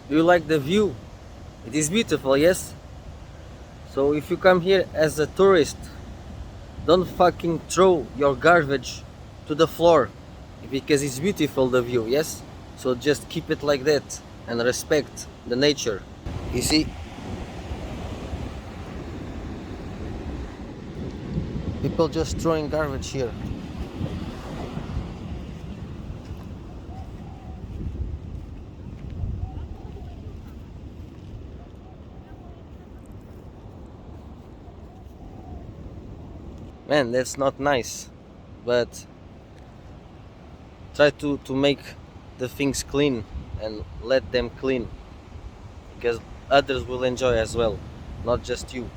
Do you like the view? It is beautiful, yes? So if you come here as a tourist, don't fucking throw your garbage to the floor because it's beautiful the view, yes? So just keep it like that and respect the nature. You see, people just throwing garbage here. Man, that's not nice. But try to make the things clean and let them clean because others will enjoy as well, not just you.